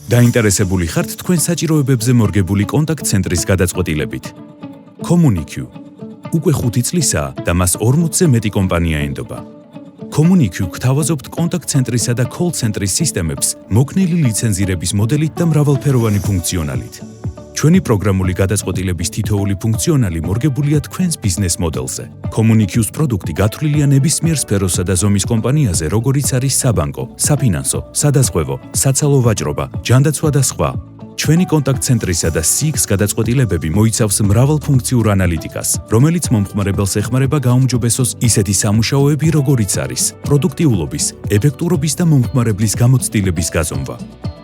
დაინტერესებული ხართ თქვენ საჭიროებებზე მორგებული კონტაქტ-ცენტრის გადაწყვეტილებით. Communique. უკვე 5 წლისაა და მას 40-ზე მეტი კომპანია ენდობა. Communique გთავაზობთ კონტაქტ-ცენტრისა და call-ცენტრის სისტემებს მოკნილი ლიცენზირების მოდელით და მრავალფეროვანი ფუნქციონალით. ჩვენი პროგრამული გადაწყვეტილების თითოეული ფუნქციონალი მორგებულია თქვენს ბიზნეს მოდელზე. Communique-ს პროდუქტი გათვლილია ნებისმიერ სფეროსა და ზომის კომპანიაზე, როგორიც არის საბანკო, საფინანსო, სადაზღვევო, საცალო ვაჭრობა, ჯანდაცვა და სხვა. ჩვენი კონტაქტ-ცენტრისა და CX გადაწყვეტილებები მოიცავს მრავალფუნქციურ ანალიტიკას, რომელიც მომხმარებელს ეხმარება გაუმჯობესოს ისეთი სამუშაოები, როგორიც არის პროდუქტიულობის, ეფექტურობის და მომხმარებლის გამოცდილების გაზომვა.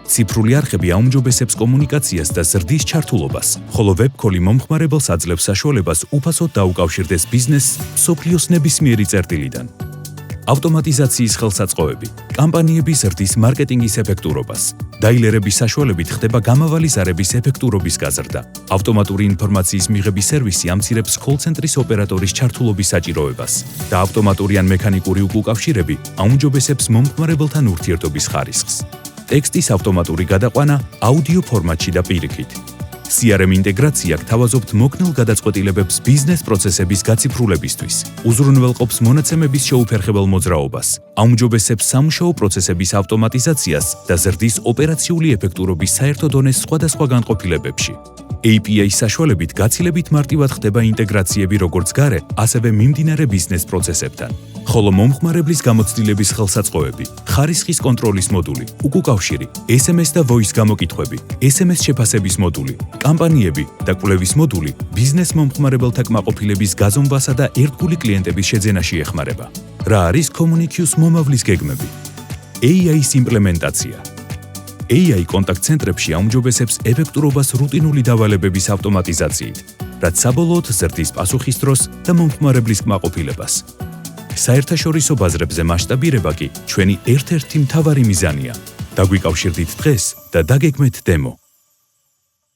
ციფრული არხები აუმჯობესებს კომუნიკაციას და ზრდის ჩართულობას, ხოლო ვებ-კოლი მომხმარებელს აძლევს საშუალებას უფასოდ დაუკავშირდეს ბიზნესს მსოფლიოს ნებისმიერი წერტილიდან. ავტომატიზაციის ხელსაწყოები, კამპანიების ზრდის მარკეტინგის ეფექტურობას. დაილერების საშუალებით ხდება გამავალი ზარების ეფექტურობის გაზრდა. ავტომატური ინფორმაციის მიღების სერვისი ამცირებს call-ცენტრის ოპერატორის ჩართულობის საჭიროებას და ავტომატური ან მექანიკური უკავშირები აუმჯობესებს მომხმარებელთან ურთიერთობის ხარისხს. ტექსტის ავტომატური გადაყვანა აუდიო ფორმატში და პირიქით. CRM ინტეგრაცია გთავაზობთ მოკნილ გადაწყვეტილებებს ბიზნეს პროცესების გაციფრულებისთვის, უზრუნველყოფს მონაცემების შეუფერხებელ მოძრაობას, აუმჯობესებს სამუშაო პროცესების ავტომატიზაციას და ზრდის ოპერაციული ეფექტურობის საერთო დონეს სხვადასხვა განყოფილებებში. API-ის საშუალებით გაცილებით მარტივად ხდება ინტეგრაციები როგორც გარე, ასევე მიმდინარე ბიზნეს პროცესებთან. ხოლო მომხმარებლის გამოცდილების ხელსაწყოები, ხარისხის კონტროლის მოდული, უკავშირი, SMS და voice გამოკითხვები, SMS შეფასების მოდული, კამპანიები და კვლევის მოდული ბიზნეს მომხმარებელთა კმაყოფილების გაზომვასა და ერთგული კლიენტების შეძენაში ეხმარება. რა არის Communique-ს მომავლის გეგმები? AI-ის იმპლემენტაცია. AI კონტაქტ-ცენტრებში აუმჯობესებს ეფექტურობას რუტინული დავალებების ავტომატიზაციით, რაც საბოლოოდ ზრდის პასუხის დროს და მომხმარებლის კმაყოფილებას. საერთაშორისო ბაზრებზე მასშტაბირება კი ჩვენი ერთ-ერთი მთავარი მიზანია. დაგვიკავშირდით დღეს და დაგეგმეთ დემო.